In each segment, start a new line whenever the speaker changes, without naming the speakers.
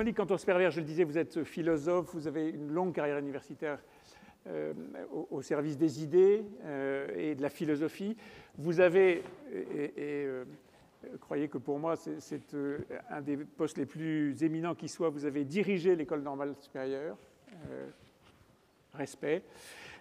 Jean-Luc Cantor-Sperver, je le disais, vous êtes philosophe, vous avez une longue carrière universitaire au service des idées et de la philosophie. Vous avez, croyez que pour moi, c'est un des postes les plus éminents qui soit, vous avez dirigé l'École normale supérieure. Respect.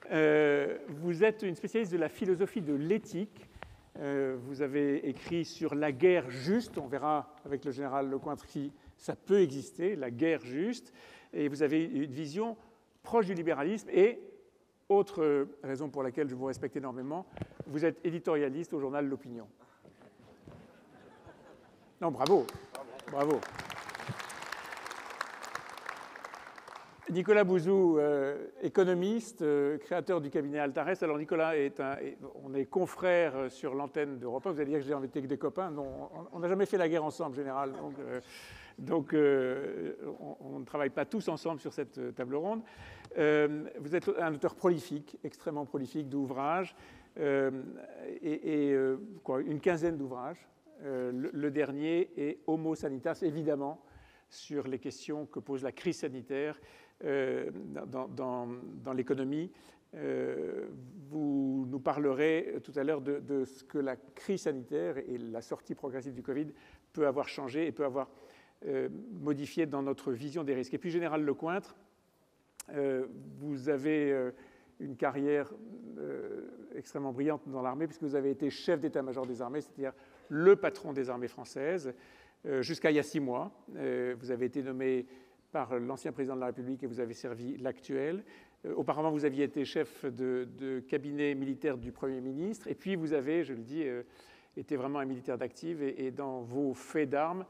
Vous êtes une spécialiste de la philosophie de l'éthique. Vous avez écrit sur la guerre juste. On verra avec le général Lecointre si ça peut exister, la guerre juste. Et vous avez une vision proche du libéralisme. Et autre raison pour laquelle je vous respecte énormément, vous êtes éditorialiste au journal L'Opinion. Non, bravo. Bravo. Nicolas Bouzou, économiste, créateur du cabinet Altares. Alors Nicolas, on est confrères sur l'antenne d'Europe 1. Vous allez dire que j'ai invité que des copains. Non, on n'a jamais fait la guerre ensemble, en général. Donc on ne travaille pas tous ensemble sur cette table ronde. Vous êtes un auteur prolifique, extrêmement prolifique d'ouvrages, une quinzaine d'ouvrages. Le dernier est Homo Sanitas, évidemment, sur les questions que pose la crise sanitaire dans l'économie. Vous nous parlerez tout à l'heure de ce que la crise sanitaire et la sortie progressive du Covid peut avoir changé et peut avoir modifié dans notre vision des risques. Et puis, Général Lecointre, vous avez une carrière extrêmement brillante dans l'armée, puisque vous avez été chef d'état-major des armées, c'est-à-dire le patron des armées françaises, jusqu'à il y a 6 mois. Vous avez été nommé par l'ancien président de la République et vous avez servi l'actuel. Auparavant, vous aviez été chef de cabinet militaire du Premier ministre. Et puis, vous avez, je le dis, été vraiment un militaire d'active. Et dans vos faits d'armes,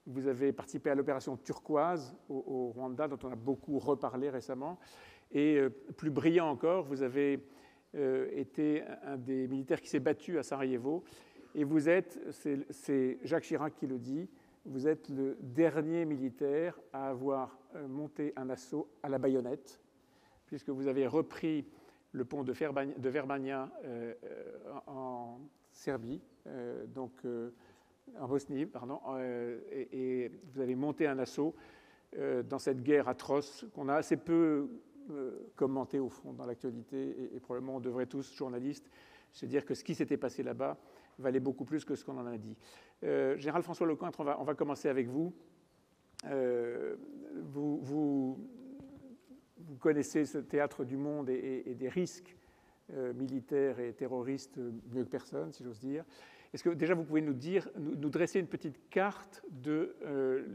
vous avez participé à l'opération Turquoise au Rwanda, dont on a beaucoup reparlé récemment. Et plus brillant encore, vous avez été un des militaires qui s'est battu à Sarajevo. Et vous êtes, c'est Jacques Chirac qui le dit, vous êtes le dernier militaire à avoir monté un assaut à la baïonnette, puisque vous avez repris le pont de Verbania en Serbie, en Bosnie, pardon, et vous avez monté un assaut dans cette guerre atroce qu'on a assez peu commentée au fond dans l'actualité, et probablement on devrait tous, journalistes, se dire que ce qui s'était passé là-bas valait beaucoup plus que ce qu'on en a dit. Général François Lecointre, on va commencer avec vous. Vous connaissez ce théâtre du monde et des risques militaires et terroristes mieux que personne, si j'ose dire. Est-ce que déjà vous pouvez nous dresser une petite carte de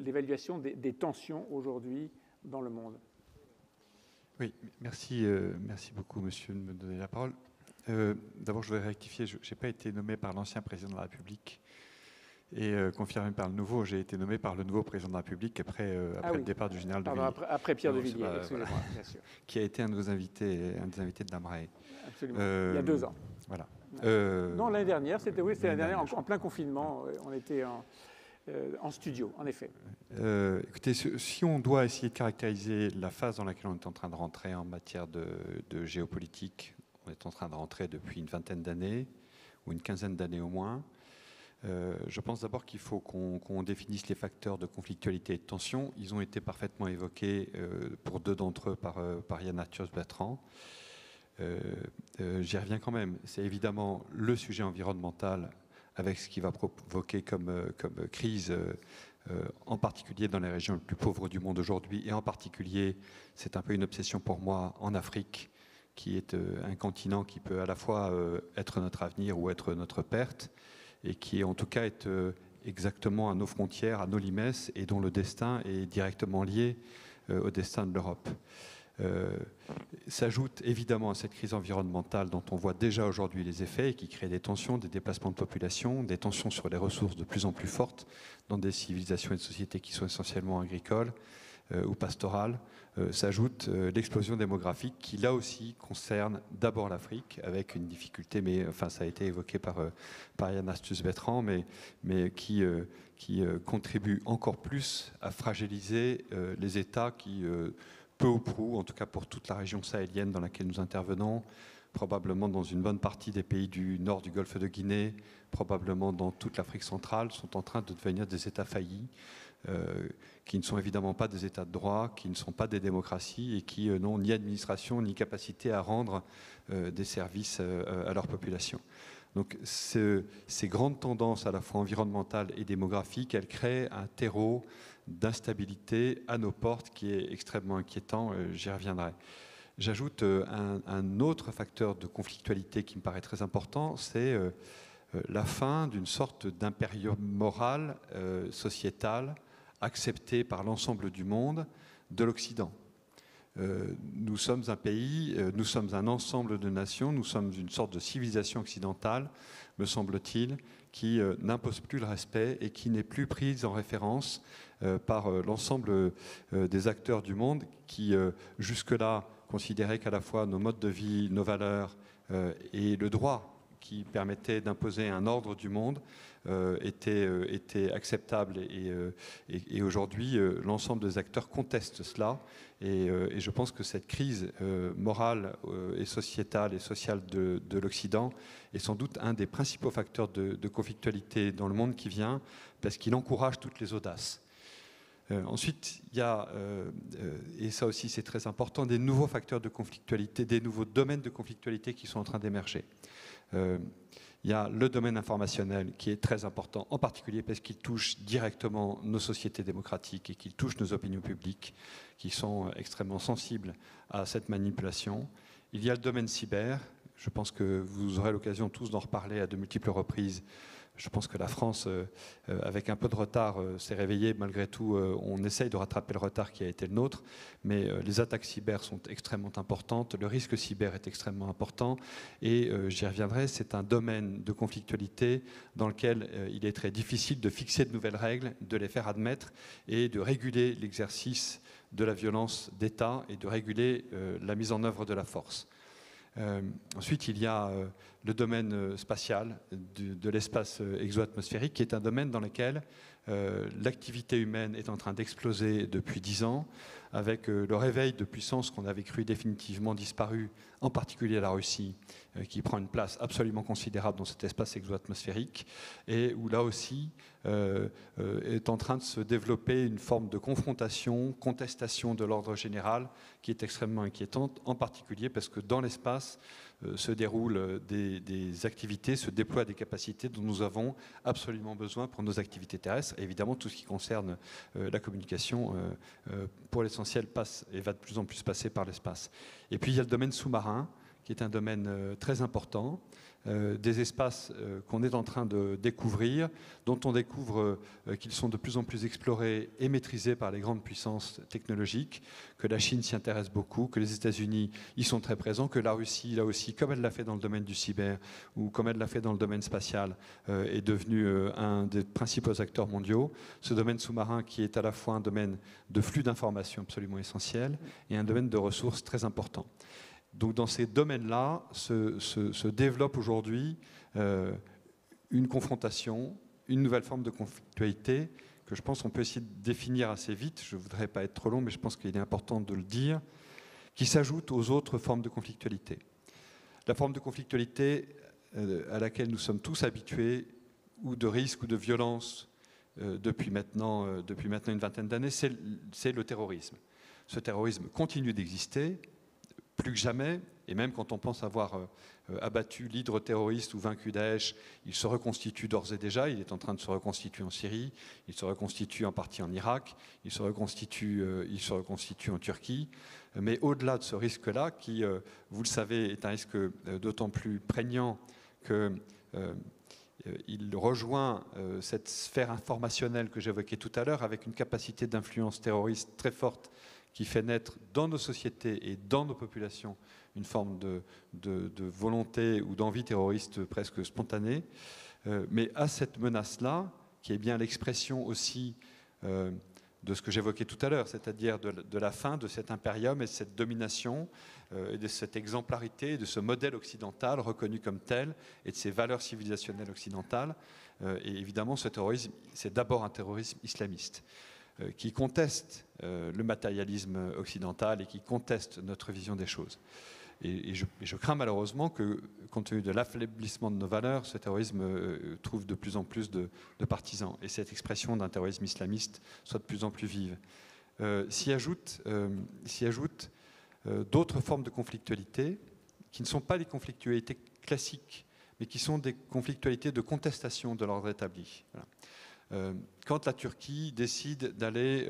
l'évaluation des tensions aujourd'hui dans le monde?
Oui, merci beaucoup, monsieur, de me donner la parole. D'abord, je voudrais rectifier, je n'ai pas été nommé par l'ancien président de la République et confirmé par le nouveau. J'ai été nommé par le nouveau président de la République après le départ du général de Villiers.
Après Pierre de Villiers, excusez-moi, bien sûr.
Qui a été un des invités de l'AMRAE.
Absolument, il y a 2 ans.
Voilà.
Non, l'année dernière, c'était l'année dernière, en plein confinement, on était en studio, en effet.
Écoutez, si on doit essayer de caractériser la phase dans laquelle on est en train de rentrer en matière de géopolitique, on est en train de rentrer depuis une vingtaine d'années, ou une quinzaine d'années au moins. Je pense d'abord qu'il faut qu'on définisse les facteurs de conflictualité et de tension. Ils ont été parfaitement évoqués pour 2 d'entre eux par Yann Arthus-Bertrand. J'y reviens quand même. C'est évidemment le sujet environnemental avec ce qui va provoquer comme crise, en particulier dans les régions les plus pauvres du monde aujourd'hui, et en particulier, c'est un peu une obsession pour moi, en Afrique, qui est un continent qui peut à la fois être notre avenir ou être notre perte, et qui en tout cas est exactement à nos frontières, à nos limaces, et dont le destin est directement lié au destin de l'Europe. S'ajoute évidemment à cette crise environnementale dont on voit déjà aujourd'hui les effets et qui crée des tensions, des déplacements de population, des tensions sur les ressources de plus en plus fortes dans des civilisations et des sociétés qui sont essentiellement agricoles ou pastorales. S'ajoute l'explosion démographique qui là aussi concerne d'abord l'Afrique avec une difficulté, mais enfin ça a été évoqué par Yann Arthus-Bertrand, mais qui contribue encore plus à fragiliser les États qui peu ou prou, en tout cas pour toute la région sahélienne dans laquelle nous intervenons, probablement dans une bonne partie des pays du nord du golfe de Guinée, probablement dans toute l'Afrique centrale, sont en train de devenir des États faillis, qui ne sont évidemment pas des États de droit, qui ne sont pas des démocraties et qui n'ont ni administration ni capacité à rendre des services à leur population. Donc ces grandes tendances à la fois environnementales et démographiques, elles créent un terreau d'instabilité à nos portes qui est extrêmement inquiétant, j'y reviendrai. J'ajoute un autre facteur de conflictualité qui me paraît très important, c'est la fin d'une sorte d'impérium moral, sociétal, accepté par l'ensemble du monde de l'Occident. Nous sommes un pays, nous sommes un ensemble de nations, nous sommes une sorte de civilisation occidentale, me semble-t-il, qui n'impose plus le respect et qui n'est plus prise en référence par l'ensemble des acteurs du monde qui, jusque-là, considéraient qu'à la fois nos modes de vie, nos valeurs et le droit qui permettait d'imposer un ordre du monde était acceptable et aujourd'hui l'ensemble des acteurs contestent cela et je pense que cette crise morale et sociétale et sociale de l'Occident est sans doute un des principaux facteurs de conflictualité dans le monde qui vient parce qu'il encourage toutes les audaces. Ensuite, il y a, et ça aussi c'est très important, des nouveaux facteurs de conflictualité, des nouveaux domaines de conflictualité qui sont en train d'émerger. Il y a le domaine informationnel qui est très important, en particulier parce qu'il touche directement nos sociétés démocratiques et qu'il touche nos opinions publiques qui sont extrêmement sensibles à cette manipulation. Il y a le domaine cyber. Je pense que vous aurez l'occasion tous d'en reparler à de multiples reprises. Je pense que la France, avec un peu de retard, s'est réveillée. Malgré tout, on essaye de rattraper le retard qui a été le nôtre. Mais les attaques cyber sont extrêmement importantes. Le risque cyber est extrêmement important. Et j'y reviendrai, c'est un domaine de conflictualité dans lequel il est très difficile de fixer de nouvelles règles, de les faire admettre et de réguler l'exercice de la violence d'État et de réguler la mise en œuvre de la force. Ensuite, il y a le domaine spatial de l'espace exo-atmosphérique, qui est un domaine dans lequel l'activité humaine est en train d'exploser depuis 10 ans, avec le réveil de puissances qu'on avait cru définitivement disparues, en particulier la Russie, qui prend une place absolument considérable dans cet espace exo-atmosphérique, et où là aussi est en train de se développer une forme de confrontation, contestation de l'ordre général, qui est extrêmement inquiétante, en particulier parce que dans l'espace se déroulent des activités, se déploient des capacités dont nous avons absolument besoin pour nos activités terrestres. Et évidemment, tout ce qui concerne la communication, pour l'essentiel, passe et va de plus en plus passer par l'espace. Et puis, il y a le domaine sous-marin, qui est un domaine très important, des espaces qu'on est en train de découvrir, dont on découvre qu'ils sont de plus en plus explorés et maîtrisés par les grandes puissances technologiques, que la Chine s'y intéresse beaucoup, que les États-Unis y sont très présents, que la Russie, là aussi, comme elle l'a fait dans le domaine du cyber ou comme elle l'a fait dans le domaine spatial, est devenue un des principaux acteurs mondiaux. Ce domaine sous-marin qui est à la fois un domaine de flux d'informations absolument essentiel et un domaine de ressources très important. Donc dans ces domaines-là se développe aujourd'hui une confrontation, une nouvelle forme de conflictualité que je pense qu'on peut essayer de définir assez vite. Je ne voudrais pas être trop long, mais je pense qu'il est important de le dire, qui s'ajoute aux autres formes de conflictualité. La forme de conflictualité à laquelle nous sommes tous habitués, ou de risque ou de violence depuis maintenant une vingtaine d'années, c'est le terrorisme. Ce terrorisme continue d'exister, plus que jamais, et même quand on pense avoir abattu l'hydre terroriste ou vaincu Daesh, il se reconstitue d'ores et déjà, il est en train de se reconstituer en Syrie, il se reconstitue en partie en Irak, il se reconstitue en Turquie, mais au-delà de ce risque-là, qui, vous le savez, est un risque d'autant plus prégnant qu'il rejoint cette sphère informationnelle que j'évoquais tout à l'heure, avec une capacité d'influence terroriste très forte, qui fait naître dans nos sociétés et dans nos populations une forme de volonté ou d'envie terroriste presque spontanée. Mais à cette menace-là, qui est bien l'expression aussi de ce que j'évoquais tout à l'heure, c'est-à-dire de la fin de cet impérium et de cette domination, et de cette exemplarité, de ce modèle occidental reconnu comme tel, et de ces valeurs civilisationnelles occidentales. Et évidemment, ce terrorisme, c'est d'abord un terrorisme islamiste, qui conteste le matérialisme occidental et qui conteste notre vision des choses. Et je crains malheureusement que, compte tenu de l'affaiblissement de nos valeurs, ce terrorisme trouve de plus en plus de partisans et cette expression d'un terrorisme islamiste soit de plus en plus vive. S'y ajoutent d'autres formes de conflictualité qui ne sont pas les conflictualités classiques, mais qui sont des conflictualités de contestation de l'ordre établi. Voilà. Quand la Turquie décide d'aller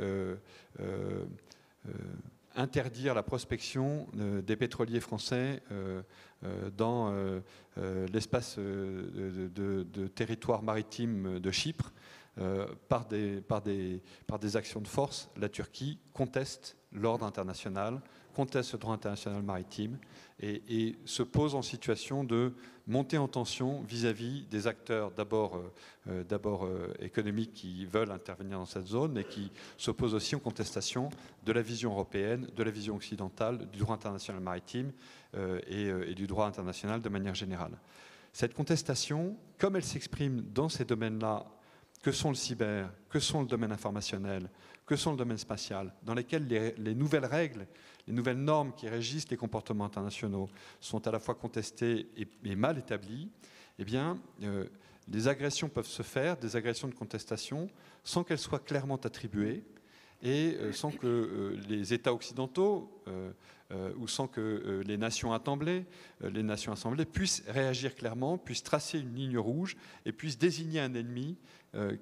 interdire la prospection des pétroliers français dans l'espace de territoire maritime de Chypre, par des actions de force, la Turquie conteste l'ordre international, conteste le droit international maritime et se pose en situation de monter en tension vis-à-vis des acteurs d'abord économiques qui veulent intervenir dans cette zone, mais qui s'opposent aussi en contestation de la vision européenne, de la vision occidentale, du droit international maritime et du droit international de manière générale. Cette contestation, comme elle s'exprime dans ces domaines-là, que sont le cyber, que sont le domaine informationnel, que sont le domaine spatial, dans lesquels les nouvelles règles, les nouvelles normes qui régissent les comportements internationaux sont à la fois contestées et mal établies, eh bien, des agressions peuvent se faire, des agressions de contestation, sans qu'elles soient clairement attribuées et sans que les États occidentaux ou sans que les nations assemblées puissent réagir clairement, puissent tracer une ligne rouge et puissent désigner un ennemi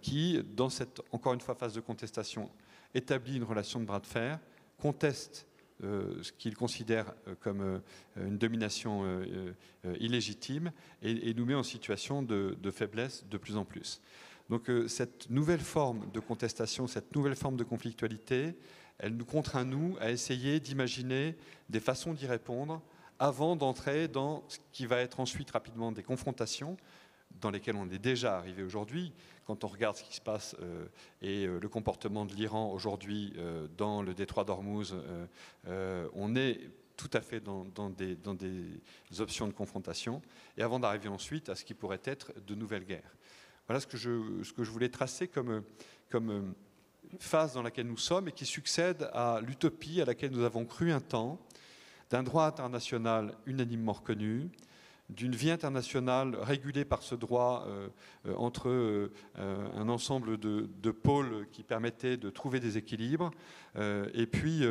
qui, dans cette, encore une fois, phase de contestation, établit une relation de bras de fer, conteste ce qu'il considère comme une domination illégitime et nous met en situation de faiblesse de plus en plus. Donc cette nouvelle forme de contestation, cette nouvelle forme de conflictualité, elle nous contraint, nous, à essayer d'imaginer des façons d'y répondre avant d'entrer dans ce qui va être ensuite rapidement des confrontations dans lesquelles on est déjà arrivé aujourd'hui. Quand on regarde ce qui se passe et le comportement de l'Iran aujourd'hui dans le détroit d'Ormuz, on est tout à fait dans des options de confrontation, et avant d'arriver ensuite à ce qui pourrait être de nouvelles guerres. Voilà ce que je voulais tracer comme phase dans laquelle nous sommes et qui succède à l'utopie à laquelle nous avons cru un temps, d'un droit international unanimement reconnu, d'une vie internationale régulée par ce droit entre un ensemble de pôles qui permettaient de trouver des équilibres, et puis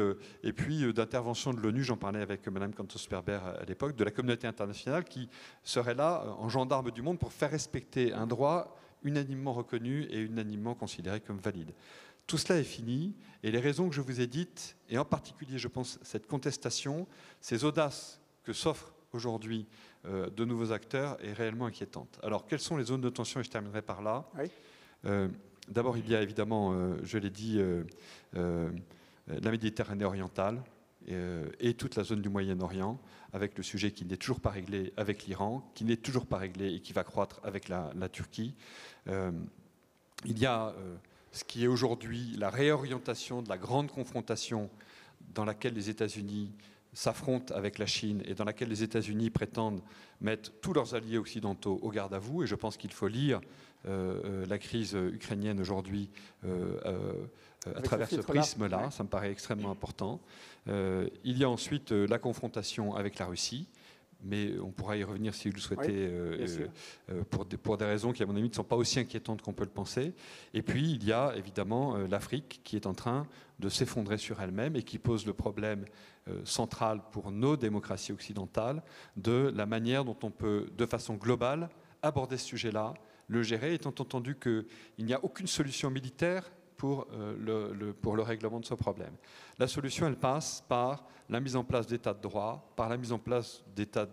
d'intervention de l'ONU, j'en parlais avec Mme Campos-Sperber à l'époque, de la communauté internationale qui serait là en gendarme du monde pour faire respecter un droit unanimement reconnu et unanimement considéré comme valide. Tout cela est fini, et les raisons que je vous ai dites, et en particulier, je pense, cette contestation, ces audaces que s'offrent aujourd'hui de nouveaux acteurs est réellement inquiétante. Alors, quelles sont les zones de tension? Et je terminerai par là. Oui. D'abord, il y a évidemment, je l'ai dit, la Méditerranée orientale et toute la zone du Moyen-Orient, avec le sujet qui n'est toujours pas réglé avec l'Iran, qui n'est toujours pas réglé et qui va croître avec la Turquie. Il y a ce qui est aujourd'hui la réorientation de la grande confrontation dans laquelle les États-Unis s'affrontent avec la Chine et dans laquelle les États-Unis prétendent mettre tous leurs alliés occidentaux au garde à vous. Et je pense qu'il faut lire la crise ukrainienne aujourd'hui à travers ce prisme-là. Ouais. Ça me paraît extrêmement important. Il y a ensuite la confrontation avec la Russie. Mais on pourra y revenir si vous le souhaitez, pour des raisons qui, à mon avis, ne sont pas aussi inquiétantes qu'on peut le penser. Et puis, il y a évidemment l'Afrique qui est en train de s'effondrer sur elle-même et qui pose le problème central pour nos démocraties occidentales de la manière dont on peut, de façon globale, aborder ce sujet-là, le gérer, étant entendu qu'il n'y a aucune solution militaire pour le règlement de ce problème. La solution, elle passe par la mise en place d'états de droit, par la mise en place d'états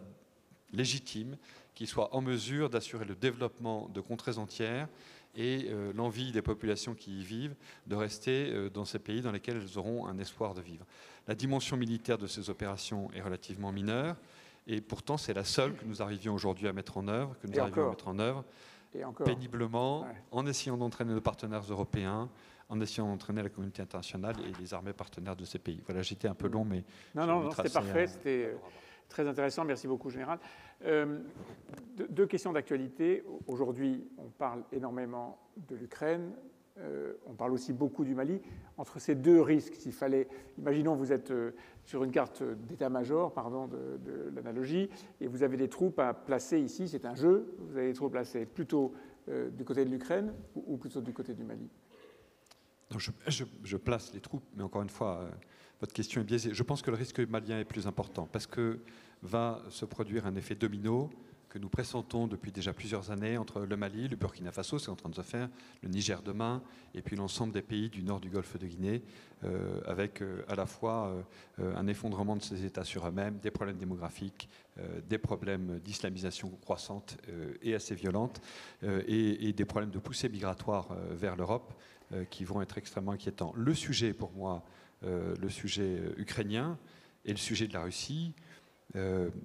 légitimes qui soient en mesure d'assurer le développement de contrées entières et l'envie des populations qui y vivent de rester dans ces pays dans lesquels elles auront un espoir de vivre. La dimension militaire de ces opérations est relativement mineure et pourtant c'est la seule que nous arrivions aujourd'hui à mettre en œuvre, péniblement, ouais. En essayant d'entraîner nos partenaires européens, en essayant d'entraîner la communauté internationale et les armées partenaires de ces pays. Voilà, j'étais un peu long, mais...
Non, c'était parfait, c'était très intéressant. Merci beaucoup, Général. Deux questions d'actualité. Aujourd'hui, on parle énormément de l'Ukraine. on parle aussi beaucoup du Mali. Entre ces deux risques, s'il fallait, imaginons vous êtes sur une carte d'état-major, pardon de l'analogie, et vous avez des troupes à placer ici, c'est un jeu, vous avez des troupes placées plutôt du côté de l'Ukraine ou plutôt du côté du Mali?
Donc je place les troupes, mais encore une fois, votre question est biaisée. Je pense que le risque malien est plus important parce que va se produire un effet domino que nous pressentons depuis déjà plusieurs années entre le Mali, le Burkina Faso, c'est en train de se faire, le Niger demain, et puis l'ensemble des pays du nord du golfe de Guinée, avec à la fois un effondrement de ces États sur eux-mêmes, des problèmes démographiques, des problèmes d'islamisation croissante et assez violente, et des problèmes de poussée migratoire vers l'Europe qui vont être extrêmement inquiétants. Le sujet, pour moi, le sujet ukrainien et le sujet de la Russie,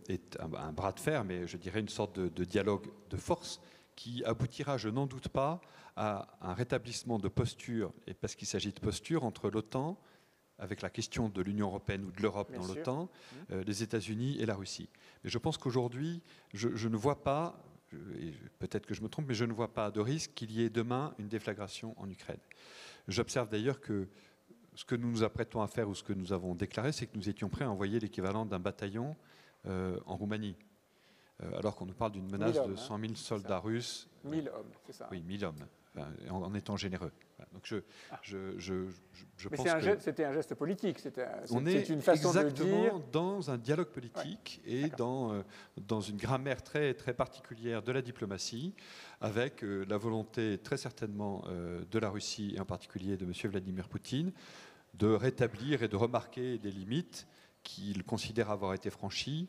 est un bras de fer, mais je dirais une sorte de dialogue de force qui aboutira, je n'en doute pas, à un rétablissement de posture, et parce qu'il s'agit de posture entre l'OTAN, avec la question de l'Union européenne ou de l'Europe dans l'OTAN, les États-Unis et la Russie. Mais je pense qu'aujourd'hui, je ne vois pas, et peut-être que je me trompe, mais je ne vois pas de risque qu'il y ait demain une déflagration en Ukraine. J'observe d'ailleurs que ce que nous nous apprêtons à faire ou ce que nous avons déclaré, c'est que nous étions prêts à envoyer l'équivalent d'un bataillon en Roumanie, alors qu'on nous parle d'une menace de 100 000 soldats russes.
1000 hommes, c'est ça.
Oui, 1000 hommes, en étant généreux. Donc je
mais
pense que
c'était un geste politique, c'est
une
façon de dire...
exactement dans un dialogue politique et dans une grammaire très, très particulière de la diplomatie, avec la volonté très certainement de la Russie et en particulier de M. Vladimir Poutine de rétablir et de remarquer des limites qu'il considère avoir été franchies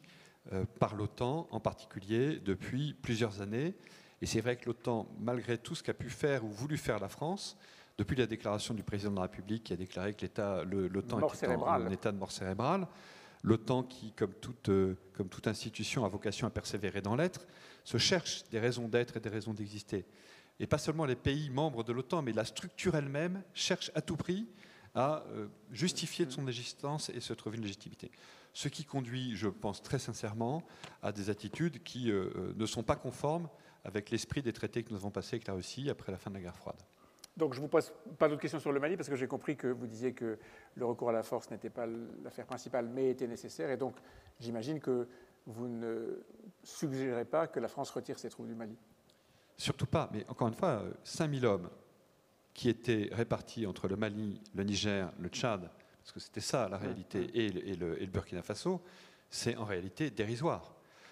par l'OTAN, en particulier depuis plusieurs années. Et c'est vrai que l'OTAN, malgré tout ce qu'a pu faire ou voulu faire la France, depuis la déclaration du président de la République qui a déclaré que l'OTAN était en état de mort cérébrale, l'OTAN qui, comme toute institution, a vocation à persévérer dans l'être, se cherche des raisons d'être et des raisons d'exister. Et pas seulement les pays membres de l'OTAN, mais la structure elle-même cherche à tout prix à justifier de son existence et se trouver une légitimité. Ce qui conduit, je pense très sincèrement, à des attitudes qui ne sont pas conformes avec l'esprit des traités que nous avons passés avec la Russie après la fin de la guerre froide.
Donc je ne vous pose pas d'autres questions sur le Mali, parce que j'ai compris que vous disiez que le recours à la force n'était pas l'affaire principale, mais était nécessaire, et donc j'imagine que vous ne suggérez pas que la France retire ses troupes du Mali.
Surtout pas, mais encore une fois, 5000 hommes qui étaient répartis entre le Mali, le Niger, le Tchad, parce que c'était ça la réalité, et le Burkina Faso, c'est en réalité dérisoire.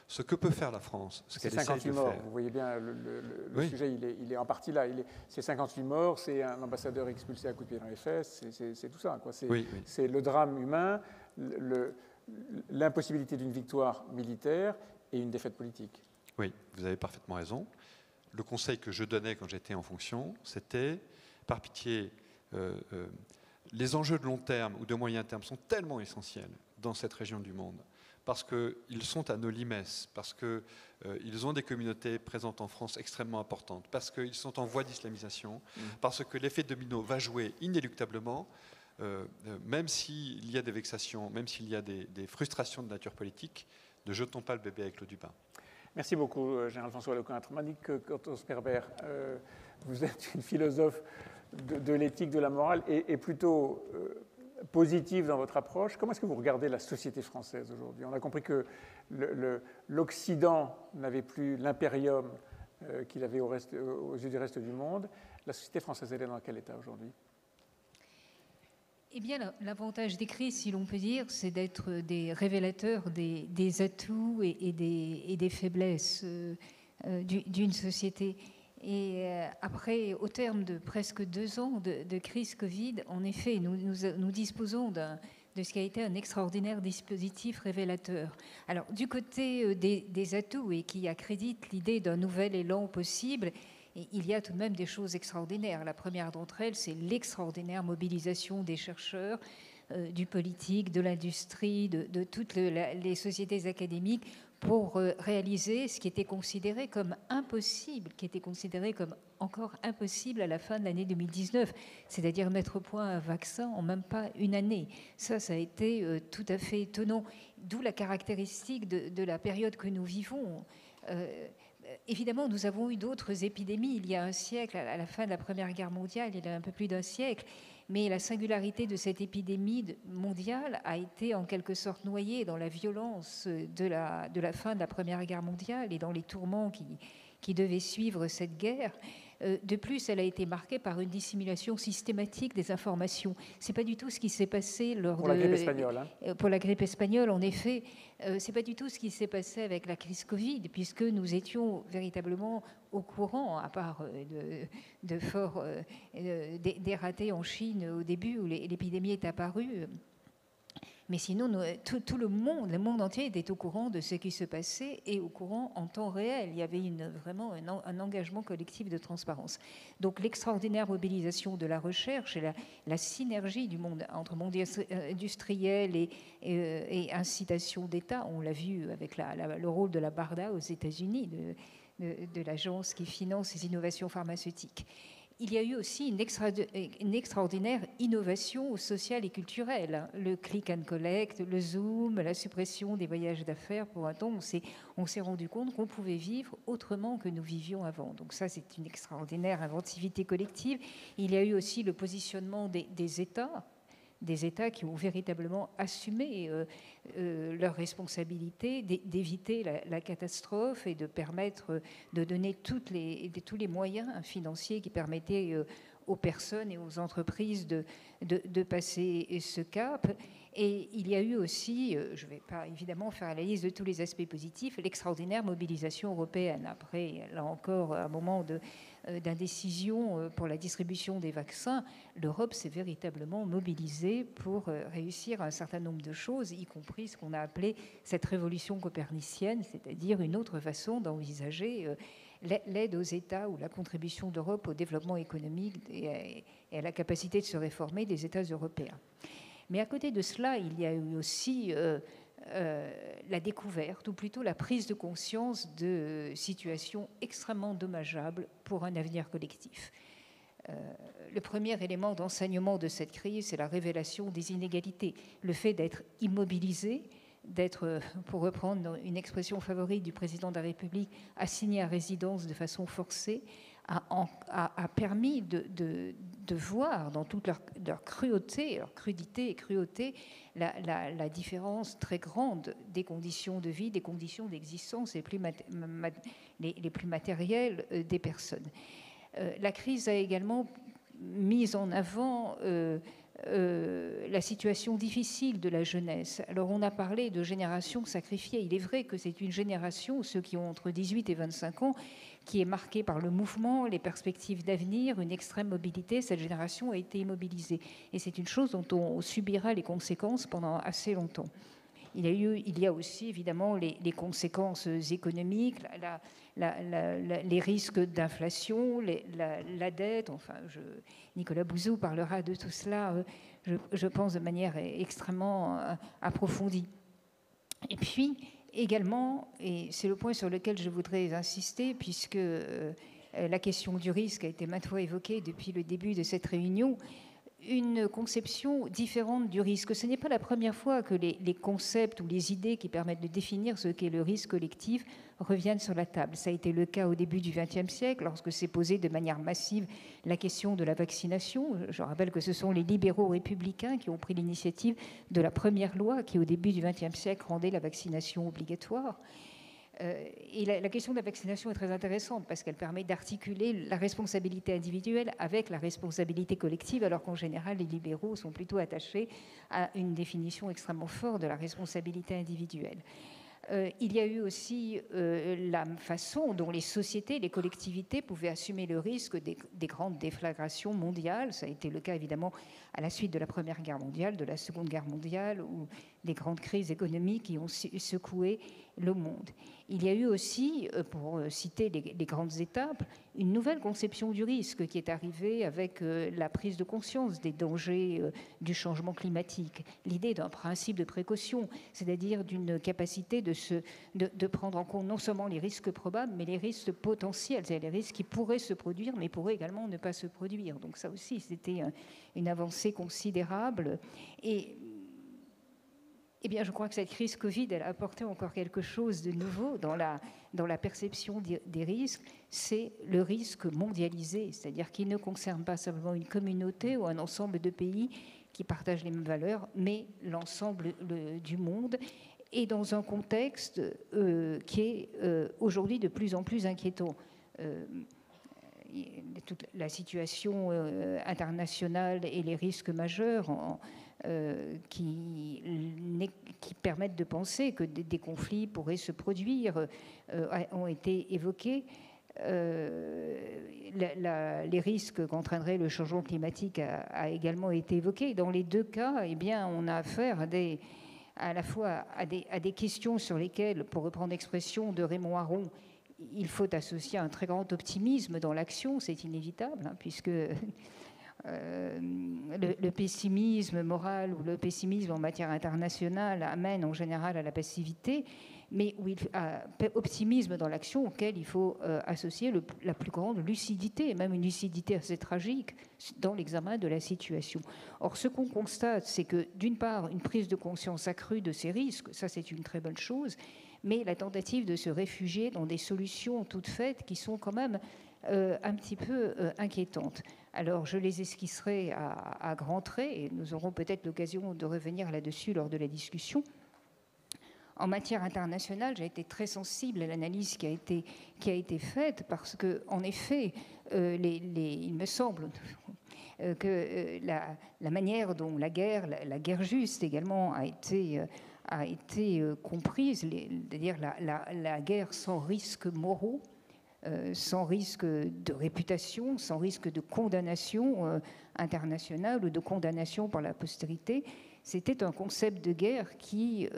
Ce que peut faire la France, ce qu'elle essaye de
morts,
faire.
vous voyez bien, le sujet, il est en partie là. C'est 58 morts, c'est un ambassadeur expulsé à coups de pied dans les fesses, c'est tout ça. C'est le drame humain, l'impossibilité d'une victoire militaire et une défaite politique.
Oui, vous avez parfaitement raison. Le conseil que je donnais quand j'étais en fonction, c'était, par pitié, les enjeux de long terme ou de moyen terme sont tellement essentiels dans cette région du monde, parce qu'ils sont à nos limes, parce qu'ils ont des communautés présentes en France extrêmement importantes, parce qu'ils sont en voie d'islamisation, parce que l'effet domino va jouer inéluctablement, même s'il y a des vexations, même s'il y a des frustrations de nature politique, ne jetons pas le bébé avec l'eau du bain.
Merci beaucoup, Général François Lecointre. Monique Cortos-Perber, vous êtes une philosophe de l'éthique, de la morale, et plutôt positive dans votre approche. Comment est-ce que vous regardez la société française aujourd'hui? On a compris que l'Occident n'avait plus l'impérium qu'il avait aux yeux du reste du monde. La société française, elle est dans quel état aujourd'hui?
Eh bien, l'avantage des crises, si l'on peut dire, c'est d'être des révélateurs des atouts et des faiblesses d'une société. Et après, au terme de presque 2 ans de crise Covid, en effet, nous disposons de ce qui a été un extraordinaire dispositif révélateur. Alors, du côté des atouts, et qui accrédite l'idée d'un nouvel élan possible, il y a tout de même des choses extraordinaires. La première d'entre elles, c'est l'extraordinaire mobilisation des chercheurs, du politique, de l'industrie, de toutes les sociétés académiques pour réaliser ce qui était considéré comme impossible, qui était considéré comme encore impossible à la fin de l'année 2019, c'est-à-dire mettre au point un vaccin en même pas une année. Ça a été tout à fait étonnant, d'où la caractéristique de la période que nous vivons. évidemment, nous avons eu d'autres épidémies il y a un siècle, à la fin de la Première Guerre mondiale, il y a un peu plus d'un siècle, mais la singularité de cette épidémie mondiale a été en quelque sorte noyée dans la violence de la fin de la Première Guerre mondiale et dans les tourments qui devaient suivre cette guerre. De plus, elle a été marquée par une dissimulation systématique des informations. Ce n'est pas du tout ce qui s'est passé
pour la grippe espagnole.
Pour la grippe espagnole, en effet, ce n'est pas du tout ce qui s'est passé avec la crise Covid, puisque nous étions véritablement au courant, à part des ratés en Chine au début où l'épidémie est apparue. Mais sinon, tout le monde entier était au courant de ce qui se passait et au courant en temps réel. Il y avait vraiment un engagement collectif de transparence. Donc l'extraordinaire mobilisation de la recherche et la synergie du monde entre monde industriel et incitation d'État, on l'a vu avec le rôle de la BARDA aux États-Unis, de l'agence qui finance les innovations pharmaceutiques. Il y a eu aussi une extraordinaire innovation sociale et culturelle. Le click and collect, le Zoom, la suppression des voyages d'affaires. Pour un temps, on s'est rendu compte qu'on pouvait vivre autrement que nous vivions avant. Donc ça, c'est une extraordinaire inventivité collective. Il y a eu aussi le positionnement des États qui ont véritablement assumé leur responsabilité d'éviter la catastrophe et de permettre de donner tous les moyens financiers qui permettaient aux personnes et aux entreprises de passer ce cap. Et il y a eu aussi, je ne vais pas évidemment faire la liste de tous les aspects positifs, l'extraordinaire mobilisation européenne. Après, là encore, un moment d'indécision pour la distribution des vaccins, l'Europe s'est véritablement mobilisée pour réussir un certain nombre de choses, y compris ce qu'on a appelé cette révolution copernicienne, c'est-à-dire une autre façon d'envisager l'aide aux États ou la contribution d'Europe au développement économique et à la capacité de se réformer des États européens. Mais à côté de cela, il y a eu aussi la découverte, ou plutôt la prise de conscience de situations extrêmement dommageables pour un avenir collectif. Le premier élément d'enseignement de cette crise, c'est la révélation des inégalités, le fait d'être immobilisé, d'être, pour reprendre une expression favorite du président de la République, assigné à résidence de façon forcée, a permis de voir dans toute leur cruauté, leur crudité et cruauté, la différence très grande des conditions de vie, des conditions d'existence les plus matérielles des personnes. La crise a également mis en avant la situation difficile de la jeunesse. Alors on a parlé de génération sacrifiée. Il est vrai que c'est une génération, ceux qui ont entre 18 et 25 ans, qui est marquée par le mouvement, les perspectives d'avenir, une extrême mobilité. Cette génération a été immobilisée. Et c'est une chose dont on subira les conséquences pendant assez longtemps. Il y a aussi évidemment les conséquences économiques, les risques d'inflation, la dette. Enfin, Nicolas Bouzou parlera de tout cela, je pense, de manière extrêmement approfondie. Et puis, également, et c'est le point sur lequel je voudrais insister, puisque la question du risque a été maintes fois évoquée depuis le début de cette réunion, une conception différente du risque. Ce n'est pas la première fois que les concepts ou les idées qui permettent de définir ce qu'est le risque collectif reviennent sur la table. Ça a été le cas au début du XXe siècle, lorsque s'est posée de manière massive la question de la vaccination. Je rappelle que ce sont les libéraux républicains qui ont pris l'initiative de la première loi qui, au début du XXe siècle, rendait la vaccination obligatoire. Et la question de la vaccination est très intéressante parce qu'elle permet d'articuler la responsabilité individuelle avec la responsabilité collective, alors qu'en général, les libéraux sont plutôt attachés à une définition extrêmement forte de la responsabilité individuelle. Il y a eu aussi la façon dont les sociétés, les collectivités pouvaient assumer le risque des grandes déflagrations mondiales. Ça a été le cas évidemment à la suite de la Première Guerre mondiale, de la Seconde Guerre mondiale, ou des grandes crises économiques qui ont secoué le monde. Il y a eu aussi, pour citer les grandes étapes, une nouvelle conception du risque qui est arrivée avec la prise de conscience des dangers du changement climatique, l'idée d'un principe de précaution, c'est-à-dire d'une capacité de prendre en compte non seulement les risques probables, mais les risques potentiels, c'est-à-dire les risques qui pourraient se produire, mais pourraient également ne pas se produire. Donc ça aussi, c'était une avancée considérable. Et Eh bien, je crois que cette crise Covid, elle a apporté encore quelque chose de nouveau dans la perception des risques. C'est le risque mondialisé, c'est-à-dire qu'il ne concerne pas simplement une communauté ou un ensemble de pays qui partagent les mêmes valeurs, mais l'ensemble du monde, et dans un contexte qui est aujourd'hui de plus en plus inquiétant. Toute la situation internationale et les risques majeurs qui permettent de penser que des conflits pourraient se produire ont été évoqués. Les risques qu'entraînerait le changement climatique a également été évoqué. Dans les deux cas, eh bien, on a affaire à la fois à des questions sur lesquelles, pour reprendre l'expression de Raymond Aron, il faut associer un très grand optimisme dans l'action, c'est inévitable, hein, puisque le pessimisme moral ou le pessimisme en matière internationale amène en général à la passivité, mais optimisme dans l'action auquel il faut associer la plus grande lucidité, et même une lucidité assez tragique dans l'examen de la situation. Or, ce qu'on constate, c'est que d'une part, une prise de conscience accrue de ces risques, ça c'est une très bonne chose, mais la tentative de se réfugier dans des solutions toutes faites qui sont quand même un petit peu inquiétantes. Alors, je les esquisserai à grands traits, et nous aurons peut-être l'occasion de revenir là-dessus lors de la discussion. En matière internationale, j'ai été très sensible à l'analyse qui a été faite, parce que, en effet, il me semble que la manière dont la guerre juste également a été comprise, c'est-à-dire la guerre sans risques moraux, sans risque de réputation, sans risque de condamnation internationale ou de condamnation par la postérité. C'était un concept de guerre qui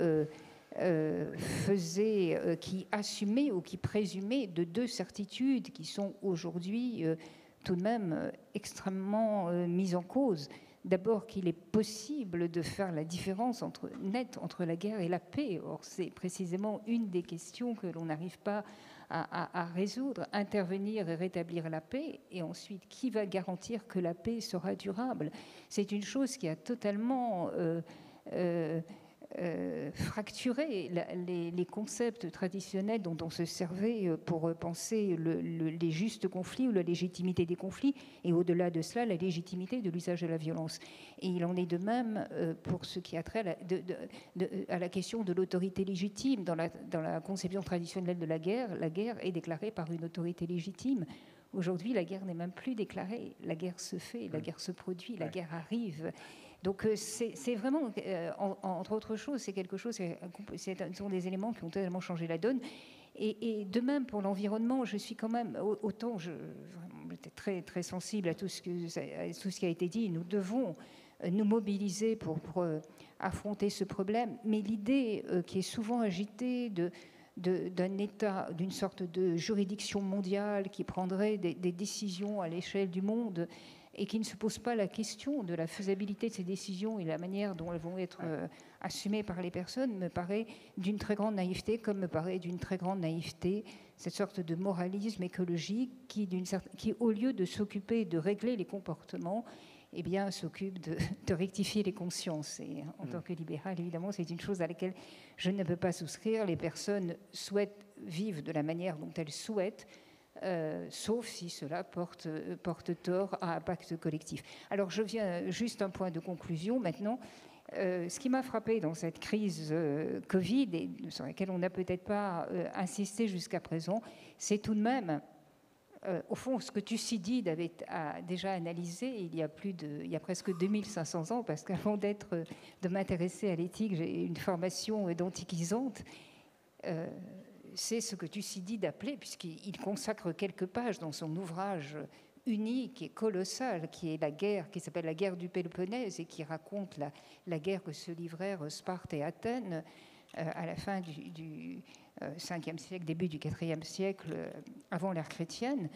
qui assumait ou qui présumait de deux certitudes qui sont aujourd'hui tout de même extrêmement mises en cause. D'abord, qu'il est possible de faire la différence nette entre la guerre et la paix. Or, c'est précisément une des questions que l'on n'arrive pas à résoudre. Intervenir et rétablir la paix, et ensuite, qui va garantir que la paix sera durable? C'est une chose qui a totalement fracturer les concepts traditionnels dont on se servait pour penser les justes conflits ou la légitimité des conflits, et au-delà de cela, la légitimité de l'usage de la violence. Et il en est de même pour ce qui a trait à la question de l'autorité légitime. Dans la conception traditionnelle de la guerre est déclarée par une autorité légitime. Aujourd'hui, la guerre n'est même plus déclarée. La guerre se fait, la guerre se produit, la guerre arrive. Donc c'est vraiment, entre autres choses, c'est quelque chose, ce sont des éléments qui ont totalement changé la donne. Et de même pour l'environnement, je suis quand même, autant j'étais très, très sensible à tout ce qui a été dit, nous devons nous mobiliser pour affronter ce problème. Mais l'idée qui est souvent agitée d'un État, d'une sorte de juridiction mondiale qui prendrait des décisions à l'échelle du monde et qui ne se pose pas la question de la faisabilité de ces décisions et la manière dont elles vont être assumées par les personnes, me paraît d'une très grande naïveté, comme me paraît d'une très grande naïveté cette sorte de moralisme écologique qui au lieu de s'occuper de régler les comportements, eh bien, s'occupe de rectifier les consciences. Et en tant que libéral, évidemment, c'est une chose à laquelle je ne peux pas souscrire. Les personnes souhaitent vivre de la manière dont elles souhaitent, sauf si cela porte tort à un pacte collectif. Alors, je viens juste un point de conclusion maintenant. Ce qui m'a frappé dans cette crise Covid, et sur laquelle on n'a peut-être pas insisté jusqu'à présent, c'est tout de même, au fond, ce que Thucydide avait déjà analysé il y a presque 2500 ans, parce qu'avant de m'intéresser à l'éthique, j'ai une formation d'antiquisante. C'est ce que Thucydide appelait, puisqu'il consacre quelques pages dans son ouvrage unique et colossal, qui est la guerre, qui s'appelle la guerre du Péloponnèse, et qui raconte la guerre que se livrèrent Sparte et Athènes à la fin du 5e siècle, début du 4e siècle, avant l'ère chrétienne,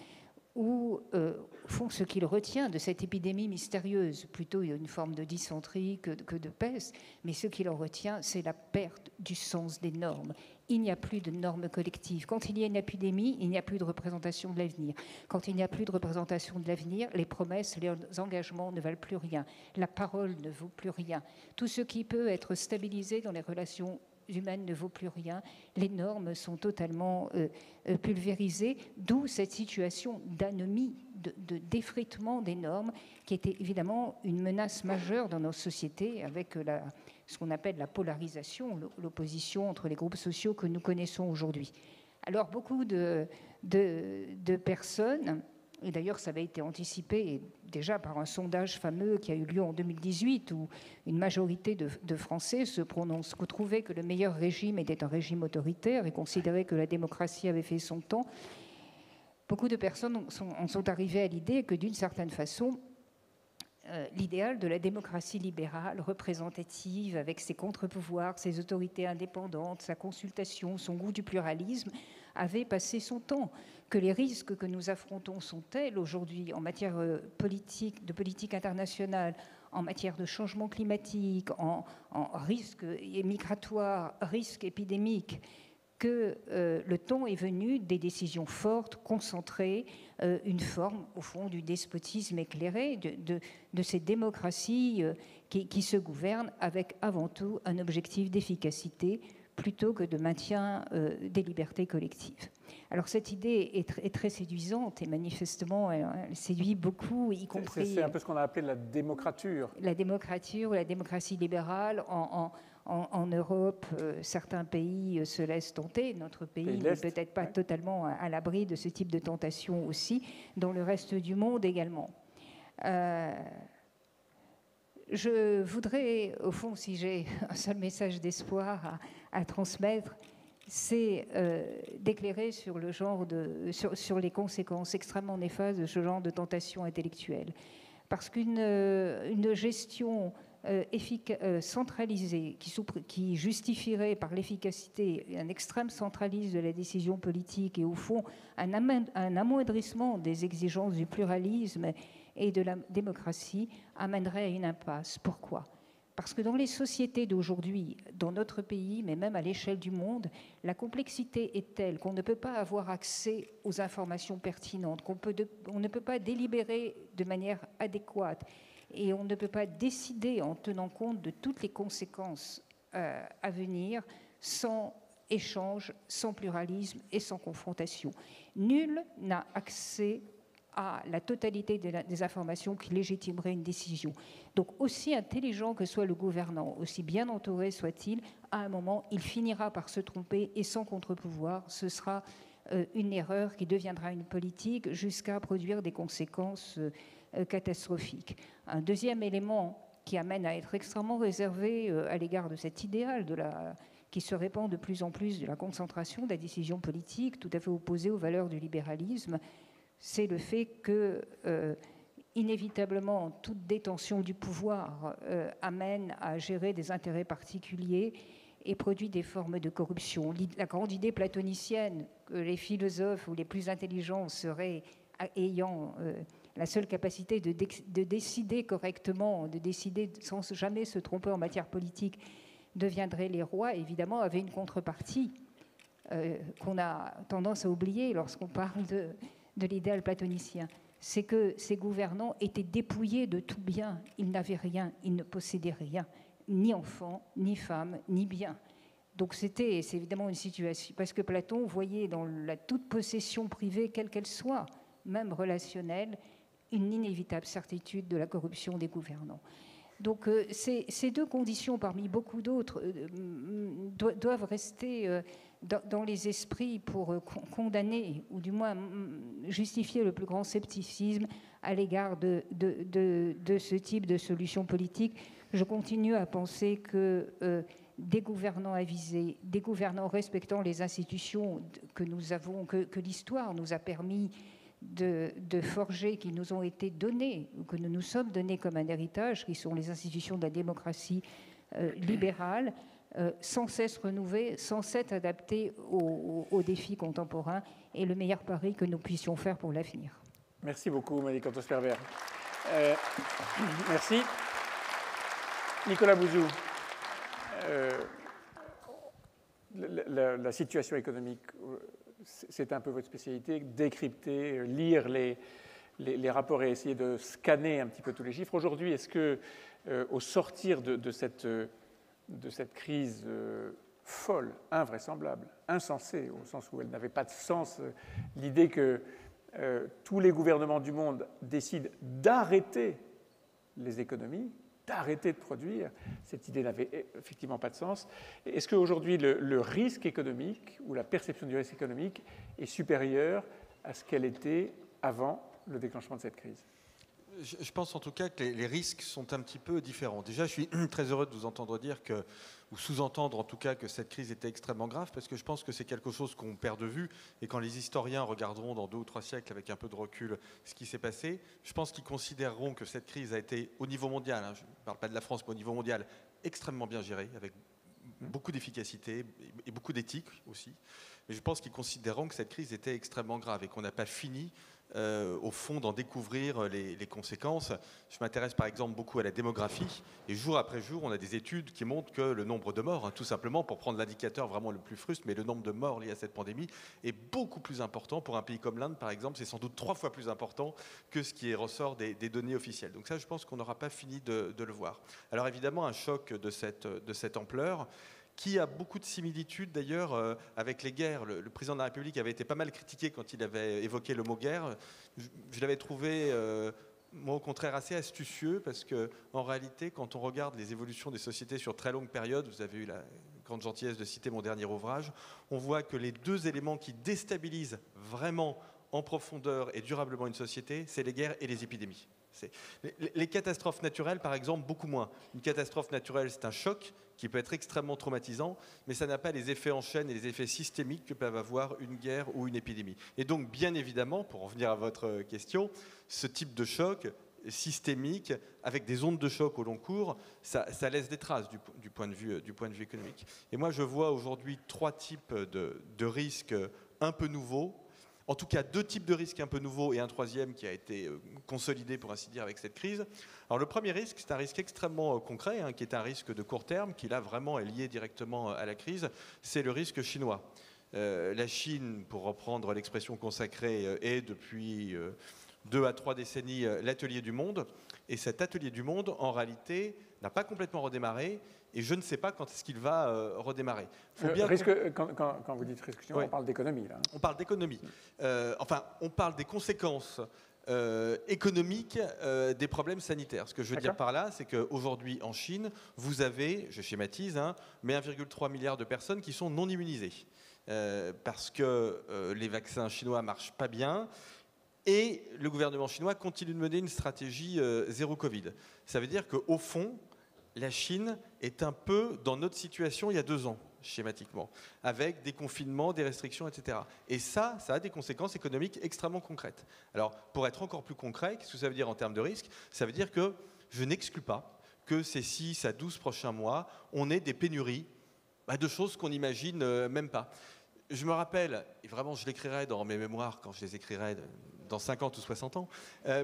où, au fond, ce qu'il retient de cette épidémie mystérieuse, plutôt il y a une forme de dysenterie que de peste, mais ce qu'il en retient, c'est la perte du sens des normes. il n'y a plus de normes collectives. Quand il y a une épidémie, il n'y a plus de représentation de l'avenir. Quand il n'y a plus de représentation de l'avenir, les promesses, les engagements ne valent plus rien. La parole ne vaut plus rien. Tout ce qui peut être stabilisé dans les relations humaines ne vaut plus rien. Les normes sont totalement pulvérisées, d'où cette situation d'anomie, d'effritement des normes, qui était évidemment une menace majeure dans nos sociétés, avec ce qu'on appelle la polarisation, l'opposition entre les groupes sociaux que nous connaissons aujourd'hui. Alors beaucoup de personnes, et d'ailleurs ça avait été anticipé déjà par un sondage fameux qui a eu lieu en 2018, où une majorité de Français trouvaient que le meilleur régime était un régime autoritaire et considéraient que la démocratie avait fait son temps. Beaucoup de personnes en sont arrivées à l'idée que d'une certaine façon, l'idéal de la démocratie libérale, représentative, avec ses contre-pouvoirs, ses autorités indépendantes, sa consultation, son goût du pluralisme, avait passé son temps, que les risques que nous affrontons sont tels aujourd'hui en matière de politique internationale, en matière de changement climatique, en risque migratoire, risque épidémique, que le temps est venu des décisions fortes, concentrées, une forme, au fond, du despotisme éclairé, de ces démocraties qui se gouvernent avec, avant tout, un objectif d'efficacité plutôt que de maintien des libertés collectives. Alors cette idée est très séduisante et manifestement, elle séduit beaucoup, y compris...
C'est un peu ce qu'on a appelé la démocrature.
La démocrature, la démocratie libérale. En Europe, certains pays se laissent tenter. Notre pays n'est peut-être pas totalement à l'abri de ce type de tentation aussi, dans le reste du monde également. Je voudrais, au fond, si j'ai un seul message d'espoir à transmettre, c'est d'éclairer sur le genre sur les conséquences extrêmement néfastes de ce genre de tentation intellectuelle. Parce qu'une gestion centralisée qui justifierait par l'efficacité un extrême centralisme de la décision politique et au fond un amoindrissement des exigences du pluralisme et de la démocratie amènerait à une impasse. Pourquoi ? Parce que dans les sociétés d'aujourd'hui, dans notre pays, mais même à l'échelle du monde, la complexité est telle qu'on ne peut pas avoir accès aux informations pertinentes, on ne peut pas délibérer de manière adéquate et on ne peut pas décider en tenant compte de toutes les conséquences à venir sans échange, sans pluralisme et sans confrontation. Nul n'a accès à la totalité des informations qui légitimeraient une décision. Donc, aussi intelligent que soit le gouvernant, aussi bien entouré soit-il, à un moment, il finira par se tromper et sans contre-pouvoir, ce sera une erreur qui deviendra une politique jusqu'à produire des conséquences catastrophiques. Un deuxième élément qui amène à être extrêmement réservé à l'égard de cet idéal qui se répand de plus en plus de la concentration de la décision politique, tout à fait opposée aux valeurs du libéralisme, c'est le fait que, inévitablement, toute détention du pouvoir amène à gérer des intérêts particuliers et produit des formes de corruption. La grande idée platonicienne que les philosophes ou les plus intelligents seraient ayant la seule capacité de décider correctement, de décider sans jamais se tromper en matière politique, deviendraient les rois, évidemment, avait une contrepartie qu'on a tendance à oublier lorsqu'on parle de l'idéal platonicien, c'est que ces gouvernants étaient dépouillés de tout bien. Ils n'avaient rien, ils ne possédaient rien, ni enfants, ni femmes, ni biens. Donc c'est évidemment une situation, parce que Platon voyait dans la toute possession privée, quelle qu'elle soit, même relationnelle, une inévitable certitude de la corruption des gouvernants. Donc ces deux conditions, parmi beaucoup d'autres, doivent rester dans les esprits pour condamner, ou du moins justifier le plus grand scepticisme à l'égard de ce type de solution politique. Je continue à penser que des gouvernants avisés, des gouvernants respectant les institutions que nous avons, que l'histoire nous a permis de forger, qui nous ont été données, ou que nous nous sommes donnés comme un héritage, qui sont les institutions de la démocratie libérale, sans cesse renouvelées, sans cesse adaptées aux défis contemporains, et le meilleur pari que nous puissions faire pour l'avenir.
Merci beaucoup, Monique Antosperber. Merci. Nicolas Bouzou. la situation économique, c'est un peu votre spécialité, décrypter, lire les rapports et essayer de scanner un petit peu tous les chiffres. Aujourd'hui, est-ce que, au sortir de cette crise folle, invraisemblable, insensée, au sens où elle n'avait pas de sens, l'idée que tous les gouvernements du monde décident d'arrêter les économies, d'arrêter de produire, cette idée n'avait effectivement pas de sens. Est-ce qu'aujourd'hui, le risque économique ou la perception du risque économique est supérieure à ce qu'elle était avant le déclenchement de cette crise?
Je pense en tout cas que les risques sont un petit peu différents. Déjà, je suis très heureux de vous entendre dire que, ou sous-entendre en tout cas que cette crise était extrêmement grave, parce que je pense que c'est quelque chose qu'on perd de vue, et quand les historiens regarderont dans 2 ou 3 siècles avec un peu de recul ce qui s'est passé, je pense qu'ils considéreront que cette crise a été au niveau mondial, je ne parle pas de la France, mais au niveau mondial, extrêmement bien gérée, avec beaucoup d'efficacité et beaucoup d'éthique aussi. Mais je pense qu'ils considéreront que cette crise était extrêmement grave et qu'on n'a pas fini au fond d'en découvrir les conséquences. Je m'intéresse par exemple beaucoup à la démographie et jour après jour on a des études qui montrent que le nombre de morts, tout simplement pour prendre l'indicateur vraiment le plus fruste, mais le nombre de morts liés à cette pandémie est beaucoup plus important pour un pays comme l'Inde par exemple, c'est sans doute 3 fois plus important que ce qui ressort des données officielles. Donc ça je pense qu'on n'aura pas fini de le voir. Alors évidemment un choc de cette ampleur qui a beaucoup de similitudes d'ailleurs avec les guerres. Le président de la République avait été pas mal critiqué quand il avait évoqué le mot guerre. Je l'avais trouvé, moi au contraire, assez astucieux parce qu'en réalité, quand on regarde les évolutions des sociétés sur très longue période, vous avez eu la grande gentillesse de citer mon dernier ouvrage, on voit que les 2 éléments qui déstabilisent vraiment en profondeur et durablement une société, c'est les guerres et les épidémies. Les catastrophes naturelles, par exemple, beaucoup moins. Une catastrophe naturelle, c'est un choc qui peut être extrêmement traumatisant, mais ça n'a pas les effets en chaîne et les effets systémiques que peuvent avoir une guerre ou une épidémie. Et donc, bien évidemment, pour en venir à votre question, ce type de choc systémique, avec des ondes de choc au long cours, ça laisse des traces du point de vue économique. Et moi, je vois aujourd'hui 3 types de risques un peu nouveaux. En tout cas, 2 types de risques un peu nouveaux et un 3e qui a été consolidé, pour ainsi dire, avec cette crise. Alors le premier risque, c'est un risque extrêmement concret, qui est un risque de court terme, qui là vraiment est lié directement à la crise, c'est le risque chinois. La Chine, pour reprendre l'expression consacrée, est depuis 2 à 3 décennies l'atelier du monde. Et cet atelier du monde, en réalité, n'a pas complètement redémarré. Et je ne sais pas quand est-ce qu'il va redémarrer.
Quand vous dites risque chinois, on parle d'économie, là.
On parle d'économie. On parle des conséquences économiques des problèmes sanitaires. Ce que je veux dire par là, c'est qu'aujourd'hui, en Chine, vous avez, je schématise, mais 1,3 milliard de personnes qui sont non immunisées. Parce que les vaccins chinois ne marchent pas bien. Et le gouvernement chinois continue de mener une stratégie zéro Covid. Ça veut dire qu'au fond, la Chine est un peu dans notre situation il y a 2 ans, schématiquement, avec des confinements, des restrictions, etc. Et ça a des conséquences économiques extrêmement concrètes. Alors, pour être encore plus concret, qu'est-ce que ça veut dire en termes de risque? Ça veut dire que je n'exclus pas que ces 6 à 12 prochains mois, on ait des pénuries de choses qu'on n'imagine même pas. Je me rappelle, et vraiment je l'écrirai dans mes mémoires quand je les écrirai dans 50 ou 60 ans,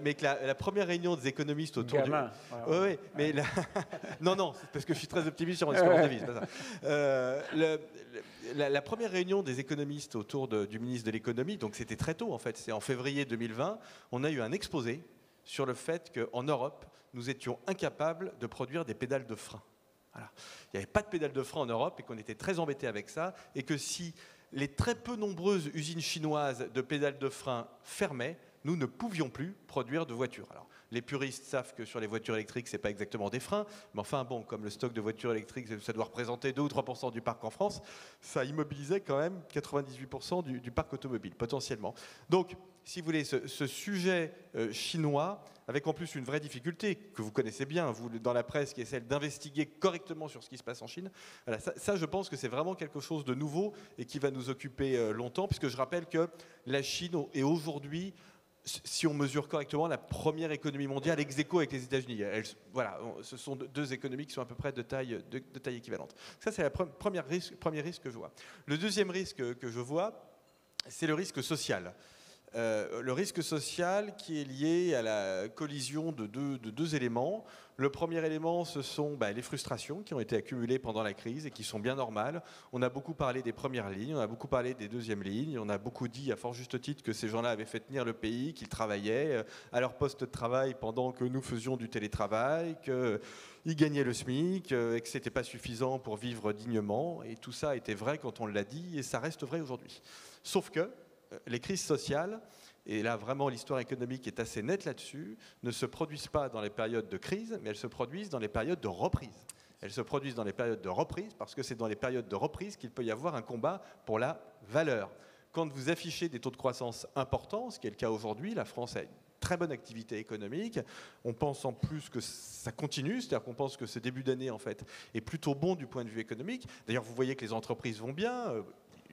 mais que la première réunion des économistes autour
Gamin,
du... Oui, mais non, c'est parce que je suis très optimiste sur mon espérance de vie, c'est pas ça. La première réunion des économistes autour du ministre de l'économie, donc c'était très tôt en fait, c'est en février 2020, on a eu un exposé sur le fait qu'en Europe, nous étions incapables de produire des pédales de frein. Voilà. Il n'y avait pas de pédales de frein en Europe et qu'on était très embêtés avec ça, et que si les très peu nombreuses usines chinoises de pédales de frein fermaient, nous ne pouvions plus produire de voitures. Alors, les puristes savent que sur les voitures électriques, ce n'est pas exactement des freins, mais enfin bon, comme le stock de voitures électriques, ça doit représenter 2 ou 3% du parc en France, ça immobilisait quand même 98% du parc automobile, potentiellement. Donc, si vous voulez, ce sujet chinois, avec en plus une vraie difficulté que vous connaissez bien, vous, dans la presse, qui est celle d'investiguer correctement sur ce qui se passe en Chine, voilà, ça je pense que c'est vraiment quelque chose de nouveau et qui va nous occuper longtemps, puisque je rappelle que la Chine est aujourd'hui, si on mesure correctement, la première économie mondiale ex aequo avec les États-Unis. Voilà, ce sont 2 économies qui sont à peu près de taille équivalente. Ça, c'est le premier risque que je vois. Le deuxième risque que je vois, c'est le risque social. le risque social qui est lié à la collision de deux éléments. Le premier élément, ce sont les frustrations qui ont été accumulées pendant la crise et qui sont bien normales. On a beaucoup parlé des premières lignes, on a beaucoup parlé des deuxièmes lignes, on a beaucoup dit à fort juste titre que ces gens-là avaient fait tenir le pays, qu'ils travaillaient à leur poste de travail pendant que nous faisions du télétravail, qu'ils gagnaient le SMIC et que ce n'était pas suffisant pour vivre dignement. Et tout ça était vrai quand on l'a dit et ça reste vrai aujourd'hui. Sauf que les crises sociales, et là vraiment l'histoire économique est assez nette là-dessus, ne se produisent pas dans les périodes de crise, mais elles se produisent dans les périodes de reprise. Elles se produisent dans les périodes de reprise parce que c'est dans les périodes de reprise qu'il peut y avoir un combat pour la valeur. Quand vous affichez des taux de croissance importants, ce qui est le cas aujourd'hui, la France a une très bonne activité économique, on pense en plus que ça continue, c'est-à-dire qu'on pense que ce début d'année en fait est plutôt bon du point de vue économique. D'ailleurs vous voyez que les entreprises vont bien.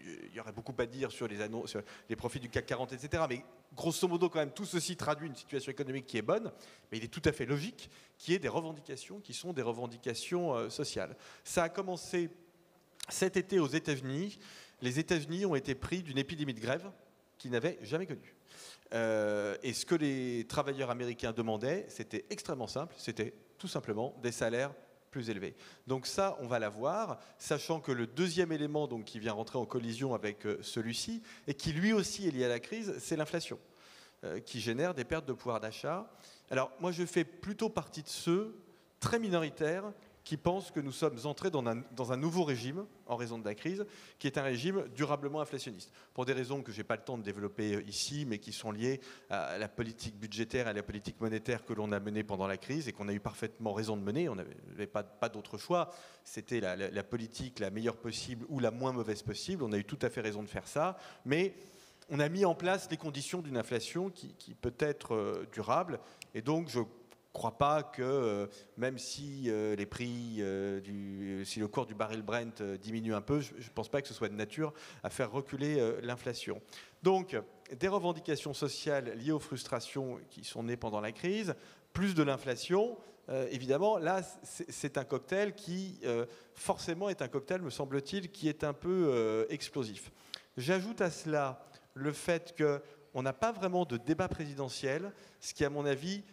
Il y aurait beaucoup à dire sur les annonces, sur les profits du CAC 40, etc. Mais grosso modo, quand même, tout ceci traduit une situation économique qui est bonne, mais il est tout à fait logique qu'il y ait des revendications qui sont des revendications sociales. Ça a commencé cet été aux États-Unis. Les États-Unis ont été pris d'une épidémie de grève qu'ils n'avaient jamais connue. Et ce que les travailleurs américains demandaient, c'était extrêmement simple, c'était tout simplement des salaires plus élevé. Donc ça, on va l'avoir, sachant que le deuxième élément donc, qui vient rentrer en collision avec celui-ci, et qui lui aussi est lié à la crise, c'est l'inflation, qui génère des pertes de pouvoir d'achat. Alors moi, je fais plutôt partie de ceux, très minoritaires, qui pensent que nous sommes entrés dans un nouveau régime, en raison de la crise, qui est un régime durablement inflationniste. Pour des raisons que je n'ai pas le temps de développer ici, mais qui sont liées à la politique budgétaire et à la politique monétaire que l'on a menée pendant la crise et qu'on a eu parfaitement raison de mener. On n'avait pas d'autre choix. C'était la politique la meilleure possible ou la moins mauvaise possible. On a eu tout à fait raison de faire ça. Mais on a mis en place les conditions d'une inflation qui peut être durable. Et donc, je ne crois pas que, même si les prix, si le cours du baril Brent diminue un peu, je ne pense pas que ce soit de nature à faire reculer l'inflation. Donc, des revendications sociales liées aux frustrations qui sont nées pendant la crise, plus de l'inflation, évidemment, là, c'est un cocktail qui, forcément, est un cocktail, me semble-t-il, qui est un peu explosif. J'ajoute à cela le fait qu'on n'a pas vraiment de débat présidentiel, ce qui, à mon avis,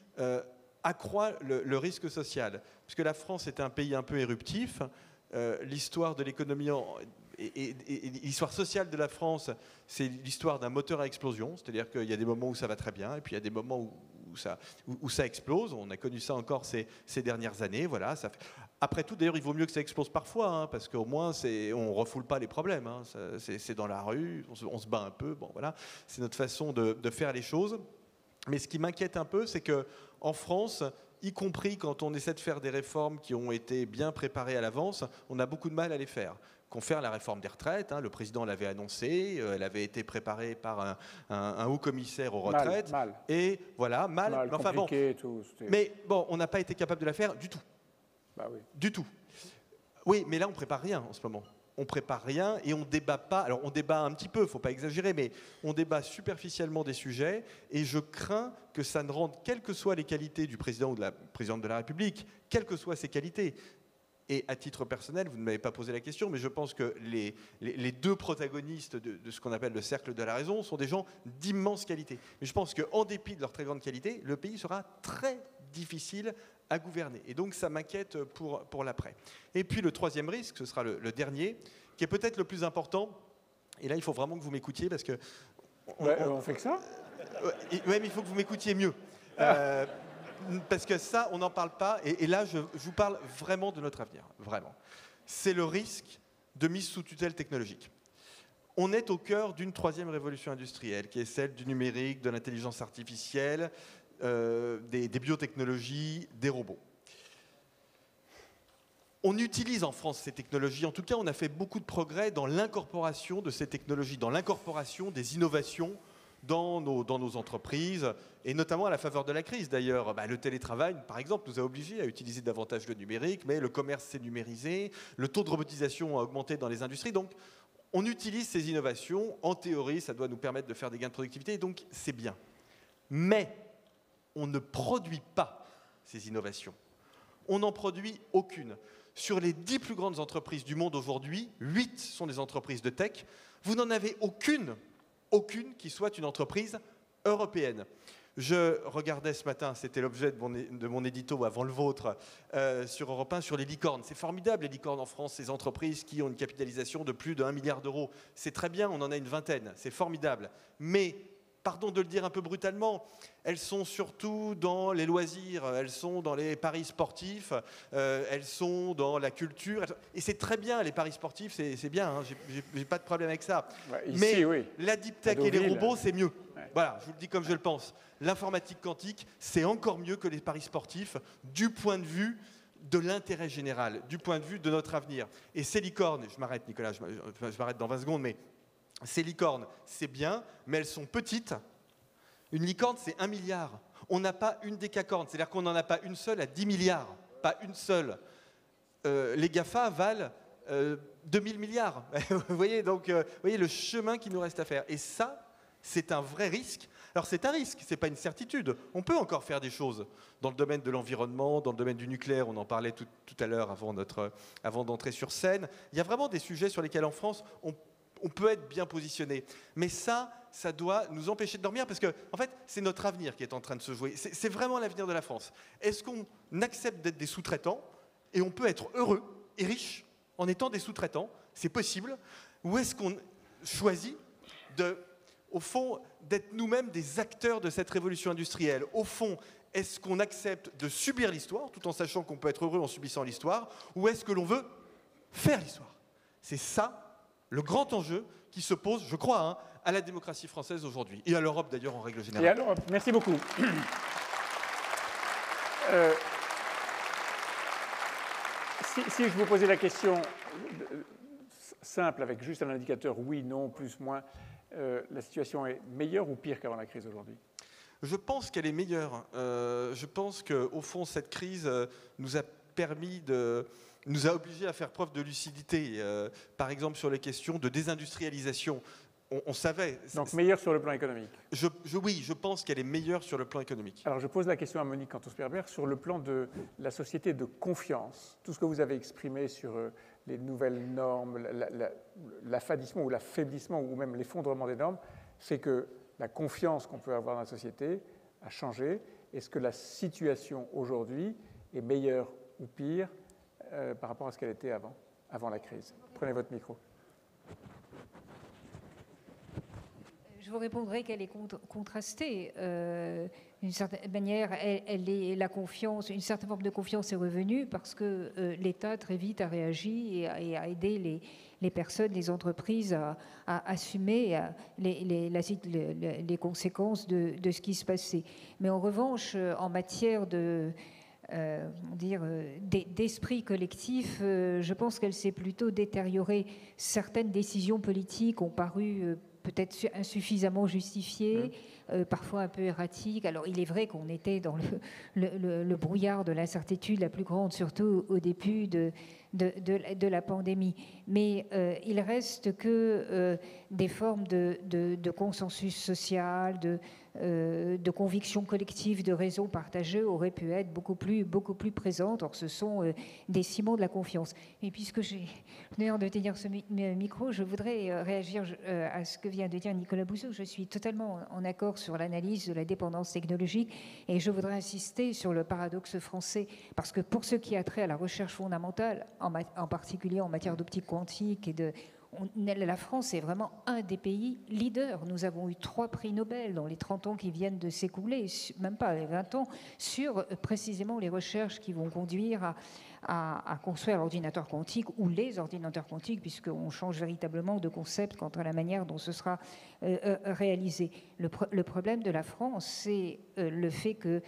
accroît le risque social. Puisque la France est un pays un peu éruptif, l'histoire de l'économie et l'histoire sociale de la France, c'est l'histoire d'un moteur à explosion, c'est-à-dire qu'il y a des moments où ça va très bien, et puis il y a des moments où ça explose. On a connu ça encore ces dernières années. Voilà, ça fait... Après tout, d'ailleurs, il vaut mieux que ça explose parfois, hein, parce qu'au moins, on ne refoule pas les problèmes. Hein, c'est dans la rue, on se bat un peu, bon, voilà, c'est notre façon de faire les choses. Mais ce qui m'inquiète un peu, c'est qu'en France, y compris quand on essaie de faire des réformes qui ont été bien préparées à l'avance, on a beaucoup de mal à les faire. Faire la réforme des retraites, hein, le président l'avait annoncé, elle avait été préparée par un haut commissaire aux retraites.
Mal.
Et voilà, mal
enfin, bon.
Tout, mais bon, on n'a pas été capable de la faire du tout.
Bah oui.
Du tout. Oui, mais là, on ne prépare rien en ce moment. On ne prépare rien et on ne débat pas. Alors, on débat un petit peu, il ne faut pas exagérer, mais on débat superficiellement des sujets et je crains que ça ne rende, quelles que soient les qualités du président ou de la présidente de la République, quelles que soient ses qualités. Et à titre personnel, vous ne m'avez pas posé la question, mais je pense que les deux protagonistes de ce qu'on appelle le cercle de la raison sont des gens d'immense qualité. Mais je pense qu'en dépit de leur très grande qualité, le pays sera très difficile à gouverner. Et donc, ça m'inquiète pour l'après. Et puis, le troisième risque, ce sera le dernier, qui est peut-être le plus important. Et là, il faut vraiment que vous m'écoutiez parce que...
On fait que ça ?
Oui, mais il faut que vous m'écoutiez mieux. Parce que ça, on n'en parle pas. Et là, je vous parle vraiment de notre avenir. Vraiment. C'est le risque de mise sous tutelle technologique. On est au cœur d'une troisième révolution industrielle, qui est celle du numérique, de l'intelligence artificielle, des biotechnologies, des robots. On utilise en France ces technologies. En tout cas, on a fait beaucoup de progrès dans l'incorporation de ces technologies, dans l'incorporation des innovations dans nos entreprises, et notamment à la faveur de la crise. D'ailleurs, le télétravail, par exemple, nous a obligés à utiliser davantage le numérique, mais le commerce s'est numérisé, le taux de robotisation a augmenté dans les industries. Donc, on utilise ces innovations. En théorie, ça doit nous permettre de faire des gains de productivité, et donc c'est bien. Mais on ne produit pas ces innovations. On n'en produit aucune. Sur les 10 plus grandes entreprises du monde aujourd'hui, 8 sont des entreprises de tech. Vous n'en avez aucune qui soit une entreprise européenne. Je regardais ce matin, c'était l'objet de mon édito avant le vôtre, sur Europe 1, sur les licornes. C'est formidable, les licornes en France, ces entreprises qui ont une capitalisation de plus de 1 milliard d'euros. C'est très bien, on en a une vingtaine, c'est formidable. Mais, pardon de le dire un peu brutalement, elles sont surtout dans les loisirs, elles sont dans les paris sportifs, elles sont dans la culture. Et c'est très bien, les paris sportifs, c'est bien, hein, j'ai pas de problème avec ça.
Ouais, ici,
mais
oui.
la deep tech et les robots, c'est mieux. Ouais. Voilà, je vous le dis comme je le pense. L'informatique quantique, c'est encore mieux que les paris sportifs du point de vue de l'intérêt général, du point de vue de notre avenir. Et ces licornes, je m'arrête Nicolas, je m'arrête dans 20 secondes, mais ces licornes, c'est bien, mais elles sont petites. Une licorne, c'est 1 milliard. On n'a pas une décacorne, c'est-à-dire qu'on n'en a pas une seule à 10 milliards, pas une seule. Les GAFA valent 2000 milliards. Vous voyez, donc, vous voyez le chemin qu'il nous reste à faire. Et ça, c'est un vrai risque. Alors c'est un risque, ce n'est pas une certitude. On peut encore faire des choses dans le domaine de l'environnement, dans le domaine du nucléaire, on en parlait tout à l'heure avant d'entrer sur scène. Il y a vraiment des sujets sur lesquels en France, on peut être bien positionné. Mais ça doit nous empêcher de dormir parce que, en fait, c'est notre avenir qui est en train de se jouer. C'est vraiment l'avenir de la France. Est-ce qu'on accepte d'être des sous-traitants et on peut être heureux et riche en étant des sous-traitants? C'est possible. Ou est-ce qu'on choisit au fond, d'être nous-mêmes des acteurs de cette révolution industrielle? Au fond, est-ce qu'on accepte de subir l'histoire, tout en sachant qu'on peut être heureux en subissant l'histoire, ou est-ce que l'on veut faire l'histoire? C'est ça, le grand enjeu qui se pose, je crois, hein, à la démocratie française aujourd'hui, et à l'Europe d'ailleurs en règle générale.
Et à l'Europe, merci beaucoup. Si je vous posais la question simple, avec juste un indicateur oui, non, plus, moins, la situation est meilleure ou pire qu'avant la crise aujourd'hui?
Je pense qu'elle est meilleure. Je pense qu'au fond, cette crise nous a obligés à faire preuve de lucidité. Par exemple, sur les questions de désindustrialisation. On savait.
Donc meilleure sur le plan économique?
Oui, je pense qu'elle est meilleure sur le plan économique.
Alors je pose la question à Monique Cantos-Peyrebert sur le plan de la société de confiance. Tout ce que vous avez exprimé sur les nouvelles normes, l'affadissement ou l'affaiblissement ou même l'effondrement des normes, fait que la confiance qu'on peut avoir dans la société a changé. Est-ce que la situation aujourd'hui est meilleure ou pire par rapport à ce qu'elle était avant la crise? Prenez votre micro.
Je vous répondrai qu'elle est contrastée. D'une certaine manière, la confiance, une certaine forme de confiance est revenue parce que l'État très vite a réagi et a aidé les personnes, les entreprises à assumer les conséquences de ce qui se passait. Mais en revanche, en matière d'esprit collectif, je pense qu'elle s'est plutôt détériorée. Certaines décisions politiques ont paru peut-être insuffisamment justifiées, parfois un peu erratiques. Alors il est vrai qu'on était dans le brouillard de l'incertitude la plus grande, surtout au début de la pandémie. Mais il reste que des formes de consensus social, de conviction collective, de réseau partagé auraient pu être beaucoup plus présentes. Or, ce sont des ciments de la confiance. Et puisque j'ai l'honneur de tenir ce micro, je voudrais réagir à ce que vient de dire Nicolas Bouzou. Je suis totalement en accord sur l'analyse de la dépendance technologique et je voudrais insister sur le paradoxe français, parce que pour ce qui a trait à la recherche fondamentale, en particulier en matière d'optique quantique la France est vraiment un des pays leaders. Nous avons eu 3 prix Nobel dans les 30 ans qui viennent de s'écouler, même pas les 20 ans, sur précisément les recherches qui vont conduire à construire l'ordinateur quantique ou les ordinateurs quantiques, puisqu'on change véritablement de concept quant à la manière dont ce sera réalisé. Le problème de la France, c'est le fait que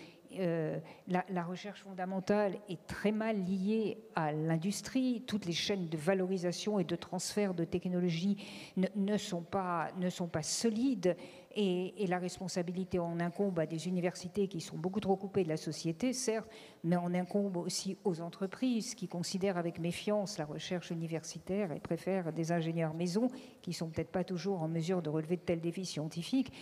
la recherche fondamentale est très mal liée à l'industrie. Toutes les chaînes de valorisation et de transfert de technologie ne sont pas solides et la responsabilité en incombe à des universités qui sont beaucoup trop coupées de la société, certes, mais en incombe aussi aux entreprises qui considèrent avec méfiance la recherche universitaire et préfèrent des ingénieurs maison qui ne sont peut-être pas toujours en mesure de relever de tels défis scientifiques.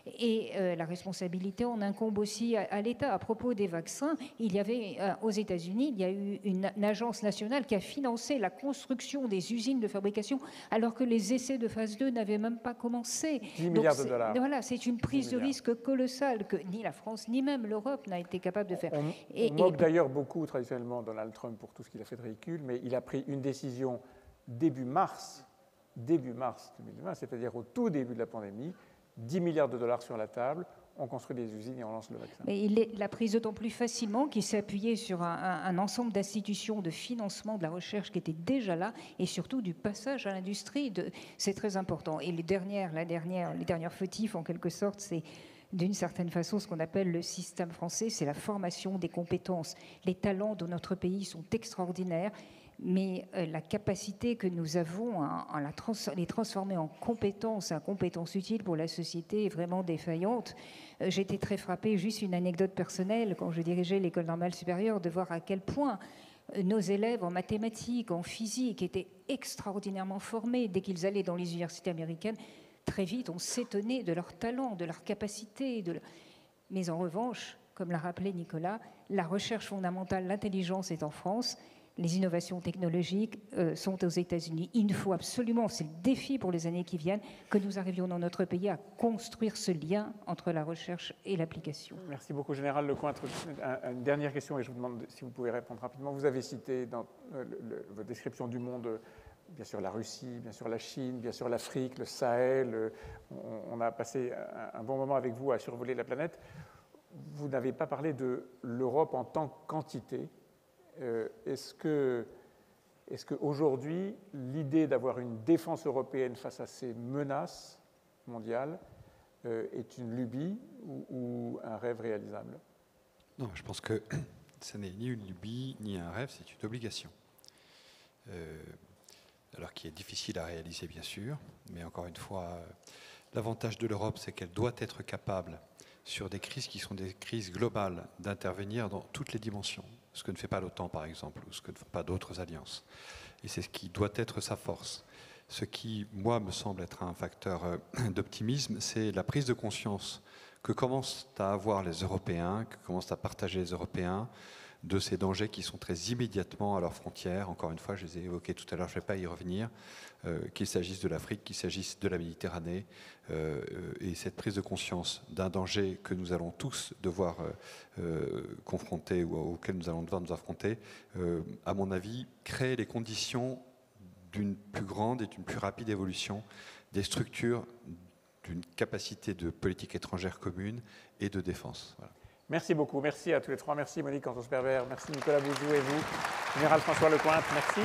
Et la responsabilité en incombe aussi à l'État. À propos des vaccins, il y avait aux États-Unis, il y a eu une agence nationale qui a financé la construction des usines de fabrication alors que les essais de phase 2 n'avaient même pas commencé.
10 milliards de dollars.
Voilà, c'est une prise de risque colossale que ni la France ni même l'Europe n'a été capable de faire.
On moque d'ailleurs beaucoup traditionnellement Donald Trump pour tout ce qu'il a fait de ridicule, mais il a pris une décision début mars 2020, c'est-à-dire au tout début de la pandémie, 10 milliards de dollars sur la table, on construit des usines et on lance le vaccin.
Mais il l'a prise d'autant plus facilement qu'il s'est appuyé sur un ensemble d'institutions de financement de la recherche qui étaient déjà là et surtout du passage à l'industrie. C'est très important. Et les dernières fautifs, en quelque sorte, c'est d'une certaine façon ce qu'on appelle le système français, c'est la formation des compétences. Les talents de notre pays sont extraordinaires, mais la capacité que nous avons à les transformer en compétences utiles pour la société est vraiment défaillante. J'étais très frappée, juste une anecdote personnelle, quand je dirigeais l'École normale supérieure, de voir à quel point nos élèves en mathématiques, en physique, étaient extraordinairement formés. Dès qu'ils allaient dans les universités américaines, très vite, on s'étonnait de leur talent, de leur capacité. Mais en revanche, comme l'a rappelé Nicolas, la recherche fondamentale, l'intelligence est en France. Les innovations technologiques sont aux États-Unis. Il faut absolument, c'est le défi pour les années qui viennent, que nous arrivions dans notre pays à construire ce lien entre la recherche et l'application.
Merci beaucoup, Général Lecointre. Une dernière question, et je vous demande si vous pouvez répondre rapidement. Vous avez cité dans votre description du monde, bien sûr la Russie, bien sûr la Chine, bien sûr l'Afrique, le Sahel. On a passé un bon moment avec vous à survoler la planète. Vous n'avez pas parlé de l'Europe en tant qu'entité. Est-ce qu'aujourd'hui, l'idée d'avoir une défense européenne face à ces menaces mondiales est une lubie ou un rêve réalisable?
Non, je pense que ce n'est ni une lubie ni un rêve, c'est une obligation. Alors qui est difficile à réaliser, bien sûr, mais encore une fois, l'avantage de l'Europe, c'est qu'elle doit être capable, sur des crises qui sont des crises globales, d'intervenir dans toutes les dimensions, ce que ne fait pas l'OTAN, par exemple, ou ce que ne font pas d'autres alliances. Et c'est ce qui doit être sa force. Ce qui, moi, me semble être un facteur d'optimisme, c'est la prise de conscience que commencent à avoir les Européens, que commencent à partager les Européens, de ces dangers qui sont très immédiatement à leurs frontières. Encore une fois, je les ai évoqués tout à l'heure, je ne vais pas y revenir, qu'il s'agisse de l'Afrique, qu'il s'agisse de la Méditerranée, et cette prise de conscience d'un danger que nous allons tous devoir confronter ou auquel nous allons devoir nous affronter, à mon avis, crée les conditions d'une plus grande et d'une plus rapide évolution des structures d'une capacité de politique étrangère commune et de défense. Voilà.
Merci beaucoup. Merci à tous les trois. Merci Monique Cantos-Pervers. Merci Nicolas Bouzou et vous. Général François Lecointre, merci.